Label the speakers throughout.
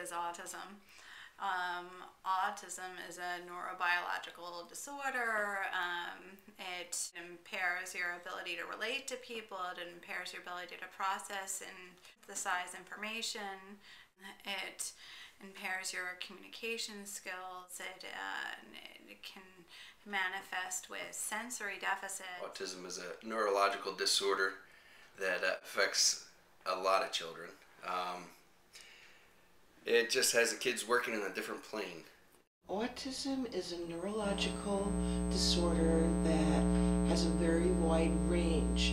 Speaker 1: is autism? Autism is a neurobiological disorder. It impairs your ability to relate to people. It impairs your ability to process and synthesize information. It impairs your communication skills. It can manifest with sensory deficit.
Speaker 2: Autism is a neurological disorder that affects a lot of children. It just has the kids working on a different plane.
Speaker 3: Autism is a neurological disorder that has a very wide range,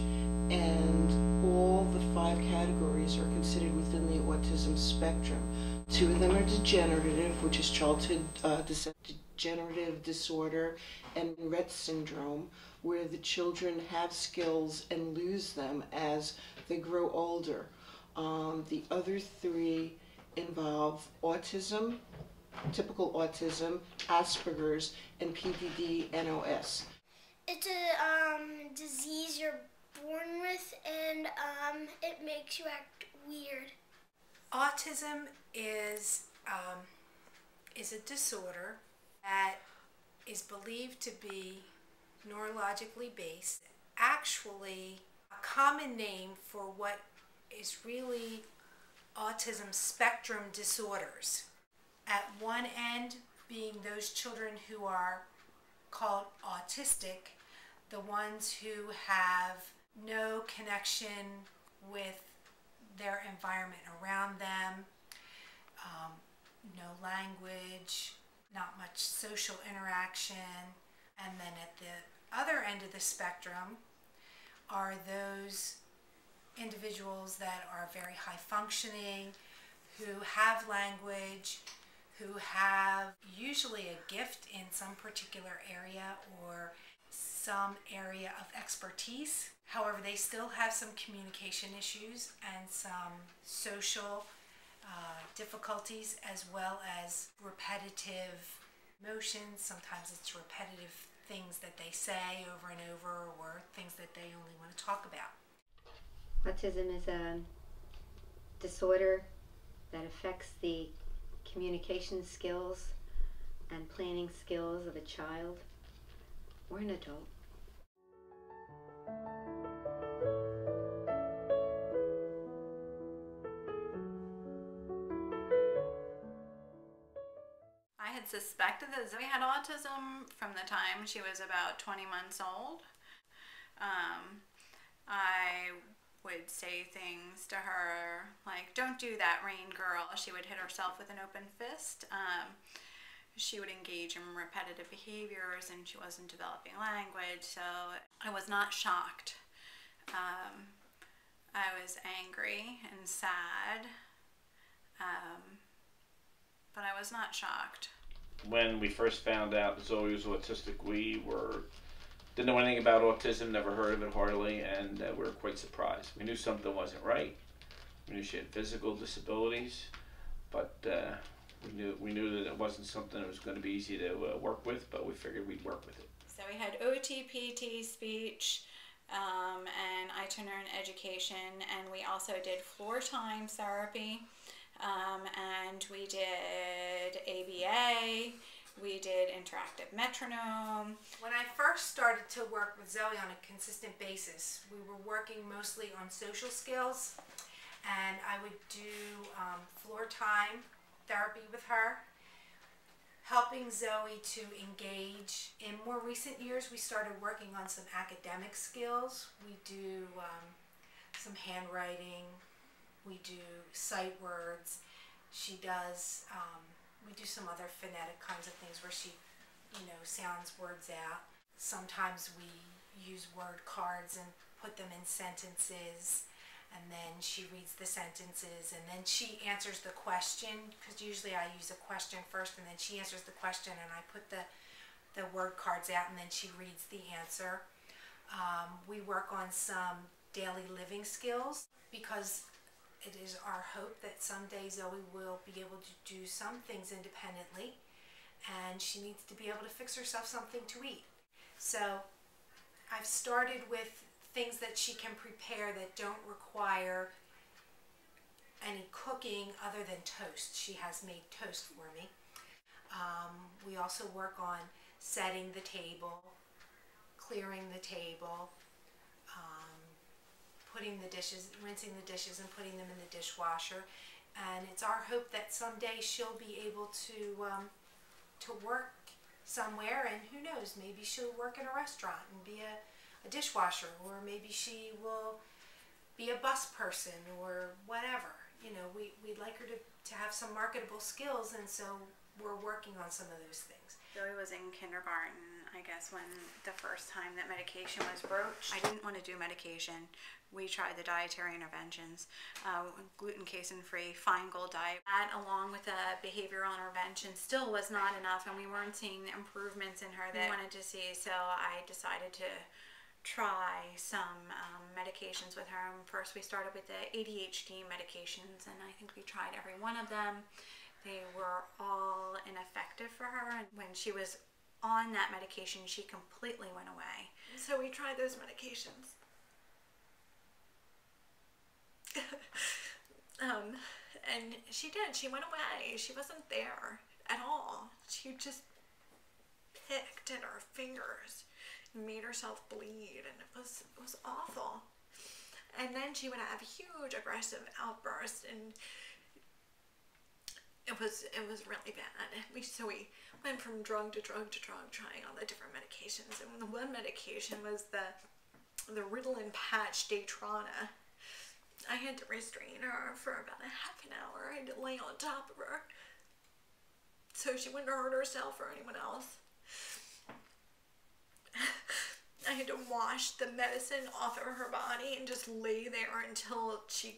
Speaker 3: and all the 5 categories are considered within the autism spectrum. 2 of them are degenerative, which is childhood degenerative disorder, and Rett syndrome, where the children have skills and lose them as they grow older. The other 3 involve autism, typical autism, Asperger's, and PDD-NOS.
Speaker 4: It's a disease you're born with, and it makes you act weird.
Speaker 5: Autism is a disorder that is believed to be neurologically based. Actually, a common name for what is really autism spectrum disorders. At one end being those children who are called autistic, the ones who have no connection with their environment around them, no language, not much social interaction. And then at the other end of the spectrum are those individuals that are very high functioning, who have language, who have usually a gift in some particular area or some area of expertise. However, they still have some communication issues and some social difficulties, as well as repetitive motions. Sometimes it's repetitive things that they say over and over, or things that they only want to talk about.
Speaker 6: Autism is a disorder that affects the communication skills and planning skills of a child or an adult.
Speaker 1: I had suspected that Zoe had autism from the time she was about 20 months old. I would say things to her like, "Don't do that, Rain Girl." She would hit herself with an open fist. She would engage in repetitive behaviors, and she wasn't developing language, so I was not shocked. I was angry and sad, but I was not shocked.
Speaker 7: When we first found out Zoe was autistic, we didn't know anything about autism, never heard of it hardly, and we were quite surprised. We knew something wasn't right. We knew she had physical disabilities, but we knew that it wasn't something that was going to be easy to work with, but we figured we'd work with it.
Speaker 1: So we had OT, PT, speech, and itinerant education, and we also did floor time therapy, and we did ABA. We did interactive metronome.
Speaker 5: When I first started to work with Zoe on a consistent basis, we were working mostly on social skills, and I would do floor time therapy with her, helping Zoe to engage. In more recent years, we started working on some academic skills. We do some handwriting, we do sight words. She does we do some other phonetic kinds of things where she, sounds words out. Sometimes we use word cards and put them in sentences, and then she reads the sentences, and then she answers the question, because usually I use a question first, and then she answers the question, and I put the word cards out, and then she reads the answer. We work on some daily living skills, because it is our hope that someday Zoe will be able to do some things independently, and she needs to be able to fix herself something to eat. So I've started with things that she can prepare that don't require any cooking other than toast. She has made toast for me. We also work on setting the table, clearing the table, putting the dishes, rinsing the dishes and putting them in the dishwasher. And it's our hope that someday she'll be able to work somewhere, and who knows, maybe she'll work in a restaurant and be a dishwasher, or maybe she will be a bus person or whatever. You know, we'd like her to have some marketable skills, and so we're working on some of those things.
Speaker 1: Joey was in kindergarten, I guess, when the first time that medication was broached. I didn't want to do medication. We tried the dietary interventions, gluten, casein-free, Feingold diet. That, along with the behavioral intervention, still was not enough, and we weren't seeing the improvements in her that we wanted to see. So I decided to try some medications with her. First, we started with the ADHD medications, and I think we tried every one of them. They were all ineffective for her, and when she was on that medication, she completely went away. So we tried those medications. And she did. She went away. She wasn't there at all. She just picked at her fingers and made herself bleed, and it was awful. And then she would have huge aggressive outbursts, and it was really bad. So we went from drug to drug to drug, trying all the different medications. And the one medication was the Ritalin patch Daytrana. I had to restrain her for about a half an hour. I had to lay on top of her so she wouldn't hurt herself or anyone else. I had to wash the medicine off of her body and just lay there until she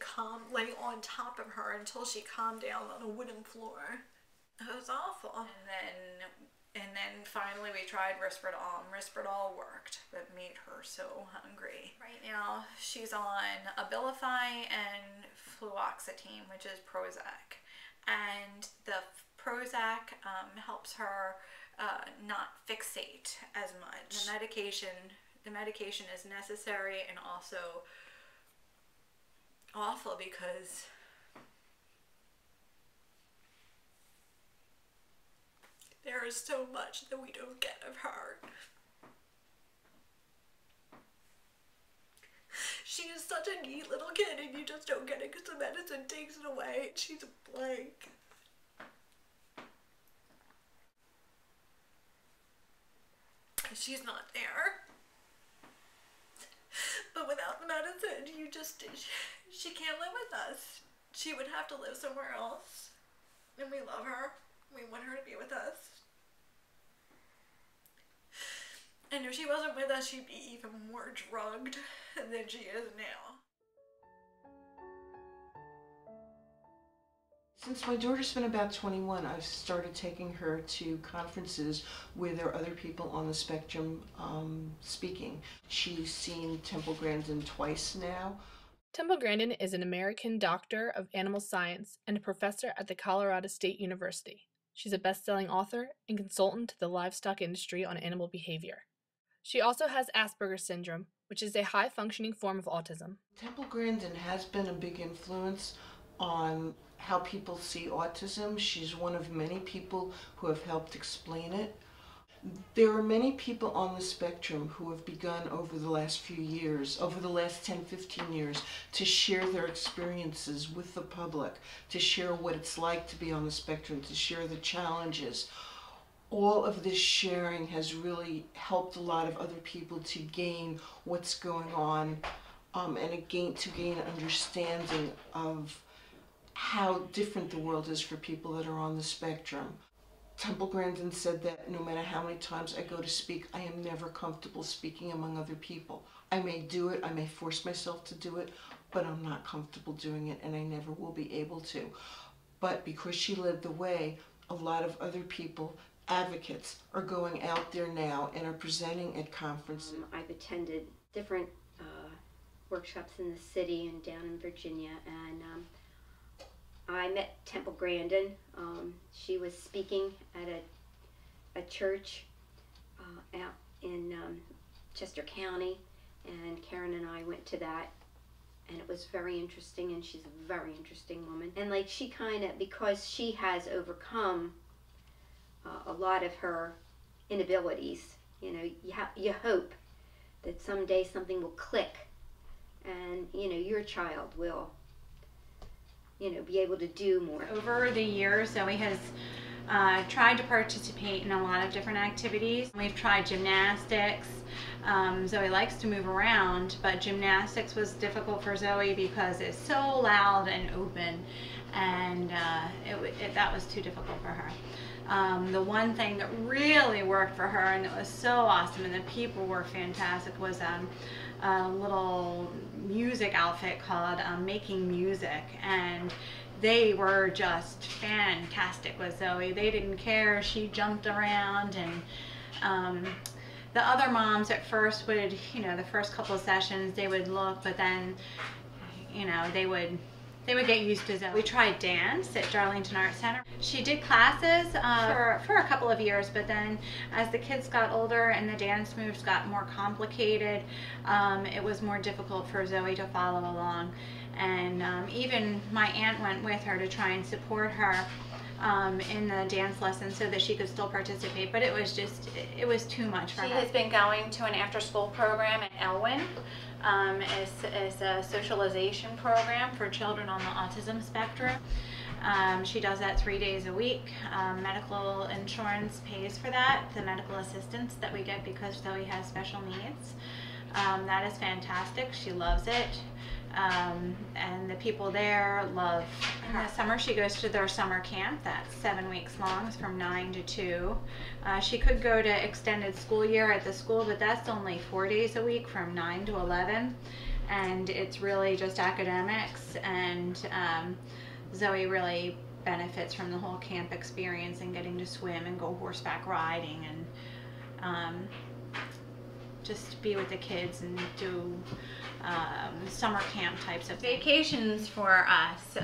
Speaker 1: lay on top of her until she calmed down on a wooden floor. It was awful. And then finally we tried Risperdal, and Risperdal worked, but made her so hungry. Right now she's on Abilify and fluoxetine, which is Prozac. And the Prozac helps her not fixate as much. The medication is necessary and also awful because there is so much that we don't get of her. She is such a neat little kid, and you just don't get it because the medicine takes it away. She's a blank. She's not there. But without the medicine, she can't live with us. She would have to live somewhere else. And we love her. We want her to be with us. And if she wasn't with us, she'd be even more drugged than she is now.
Speaker 3: Since my daughter's been about 21, I've started taking her to conferences where there are other people on the spectrum speaking. She's seen Temple Grandin twice now.
Speaker 8: Temple Grandin is an American doctor of animal science and a professor at the Colorado State University. She's a best-selling author and consultant to the livestock industry on animal behavior. She also has Asperger's syndrome, which is a high-functioning form of autism.
Speaker 3: Temple Grandin has been a big influence on how people see autism. She's one of many people who have helped explain it. There are many people on the spectrum who have begun over the last few years, over the last 10, 15 years, to share their experiences with the public, to share what it's like to be on the spectrum, to share the challenges. All of this sharing has really helped a lot of other people to gain what's going on and to gain an understanding of how different the world is for people that are on the spectrum. Temple Grandin said that no matter how many times I go to speak, I am never comfortable speaking among other people. I may do it, I may force myself to do it, but I'm not comfortable doing it, and I never will be able to. But because she led the way, a lot of other people, advocates, are going out there now and are presenting at conferences.
Speaker 6: I've attended different workshops in the city and down in Virginia, and I met Temple Grandin. She was speaking at a church out in Chester County, and Karen and I went to that and it was very interesting, and she's a very interesting woman. And like she kind of, because she has overcome a lot of her inabilities, you know, you hope that someday something will click and, you know, your child will, you know, be able to do more.
Speaker 1: Over the years, Zoe has tried to participate in a lot of different activities. We've tried gymnastics. Zoe likes to move around, but gymnastics was difficult for Zoe because it's so loud and open, and that was too difficult for her. The one thing that really worked for her, and it was so awesome, and the people were fantastic, was a little music outfit called Making Music, and they were just fantastic with Zoe. They didn't care. She jumped around, and the other moms at first would, you know, the first couple of sessions, they would look, but then, you know, they would get used to Zoe. We tried dance at Darlington Art Center. She did classes for a couple of years, but then as the kids got older and the dance moves got more complicated, it was more difficult for Zoe to follow along. And even my aunt went with her to try and support her in the dance lessons so that she could still participate, but it was just, it was too much for her. She has been going to an after-school program at Elwyn. It's a socialization program for children on the autism spectrum. She does that 3 days a week. Medical insurance pays for that, the medical assistance that we get because Zoe has special needs. That is fantastic. She loves it. And the people there love her. In the summer she goes to their summer camp. That's 7 weeks long. It's from 9 to 2. She could go to extended school year at the school, but that's only 4 days a week from 9 to 11. And it's really just academics, and Zoe really benefits from the whole camp experience and getting to swim and go horseback riding and just be with the kids and do summer camp types of vacations for us.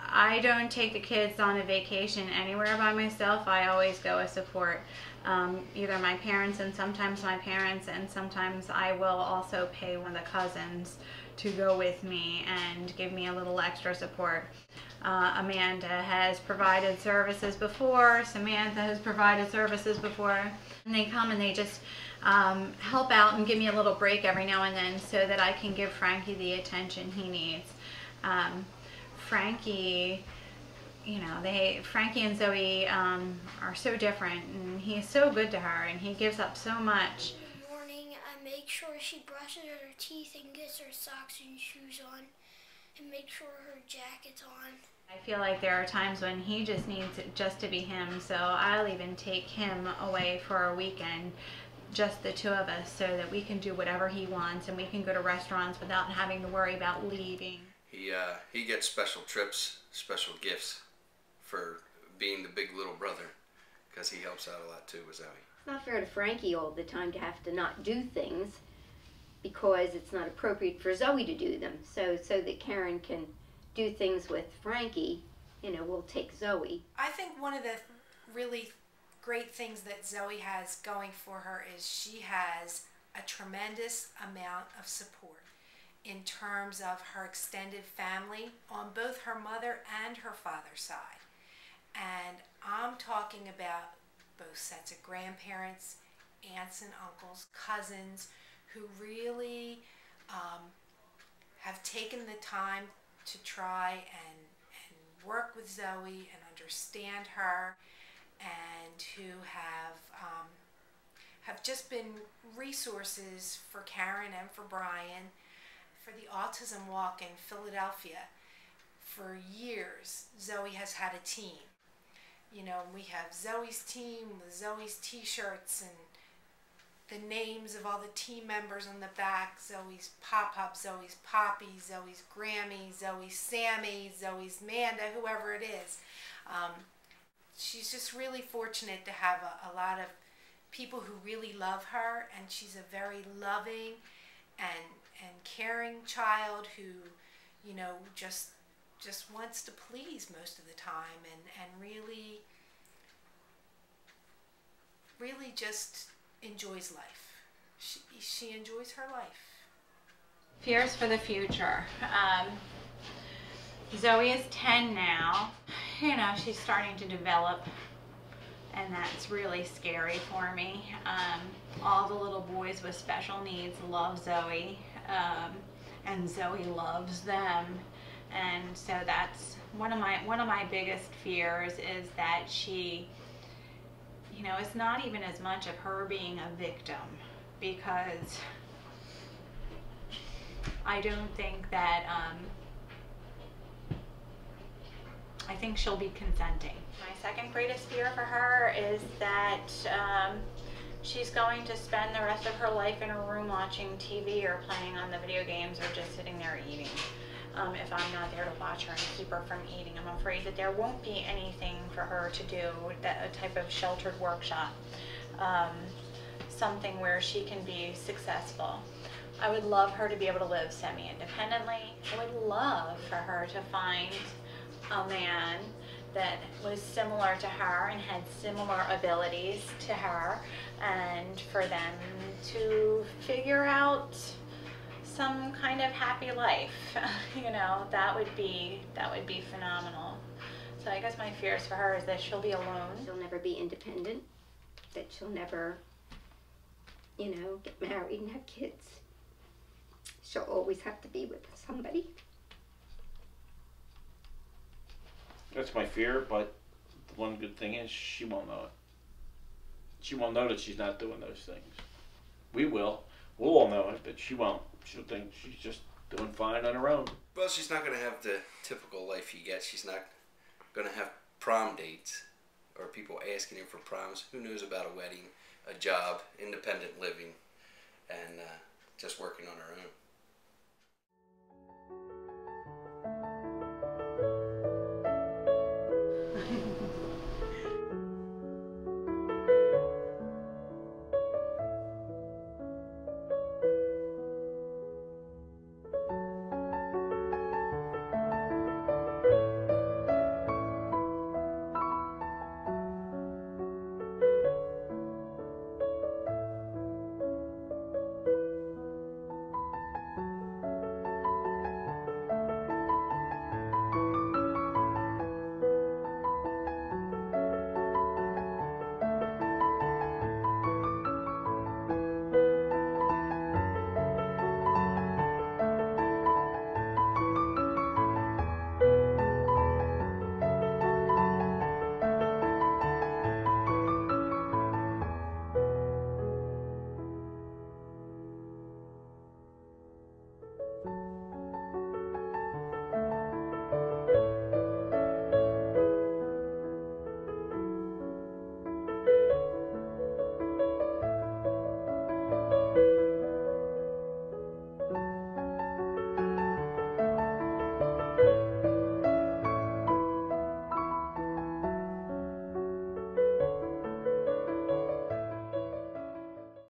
Speaker 1: I don't take the kids on a vacation anywhere by myself. I always go with support. Either my parents and sometimes my parents, and sometimes I will also pay one of the cousins to go with me and give me a little extra support. Amanda has provided services before. Samantha has provided services before. And they come and they just help out and give me a little break every now and then so that I can give Frankie the attention he needs. Frankie, you know, Frankie and Zoe are so different, and he's so good to her, and he gives up so much.
Speaker 4: In the morning, I make sure she brushes her teeth and gets her socks and shoes on, and make sure her jacket's on.
Speaker 1: I feel like there are times when he just needs it just to be him, so I'll even take him away for a weekend, just the two of us, so that we can do whatever he wants and we can go to restaurants without having to worry about leaving.
Speaker 2: He gets special trips, special gifts for being the big little brother, because he helps out a lot too with Zoe.
Speaker 6: It's not fair to Frankie all the time to have to not do things because it's not appropriate for Zoe to do them. So that Karen can do things with Frankie, you know, we'll take Zoe.
Speaker 5: I think one of the really great things that Zoe has going for her is she has a tremendous amount of support in terms of her extended family on both her mother and her father's side. And I'm talking about both sets of grandparents, aunts and uncles, cousins, who really have taken the time to try and work with Zoe and understand her, and who have just been resources for Karen and for Brian for the Autism Walk in Philadelphia. For years, Zoe has had a team. You know, we have Zoe's team with Zoe's t-shirts and the names of all the team members on the back: Zoe's Pop-Up, Zoe's Poppy, Zoe's Grammy, Zoe's Sammy, Zoe's Manda, whoever it is. She's just really fortunate to have a lot of people who really love her, and she's a very loving and caring child who, you know, just wants to please most of the time, and really just enjoys life. She enjoys her life.
Speaker 1: Fears for the future. Zoe is 10 now. You know, she's starting to develop, and that's really scary for me. All the little boys with special needs love Zoe, and Zoe loves them. And so that's one of my biggest fears, is that she, you know, it's not even as much of her being a victim, because I don't think that, I think she'll be consenting. My second greatest fear for her is that she's going to spend the rest of her life in her room watching TV or playing on the video games, or just sitting there eating. If I'm not there to watch her and keep her from eating, I'm afraid that there won't be anything for her to do, that a type of sheltered workshop, something where she can be successful. I would love her to be able to live semi-independently. I would love for her to find a man that was similar to her and had similar abilities to her, and for them to figure out some kind of happy life. You know, that would be phenomenal. So I guess my fears for her is that she'll be alone.
Speaker 6: She'll never be independent, that she'll never, you know, get married and have kids. She'll always have to be with somebody.
Speaker 7: That's my fear, but the one good thing is she won't know it. She won't know that she's not doing those things. We will. We'll all know it, but she won't. She'll think she's just doing fine on her own.
Speaker 2: Well, she's not going to have the typical life you get. She's not going to have prom dates or people asking her for proms. Who knows about a wedding, a job, independent living, and just working on her own.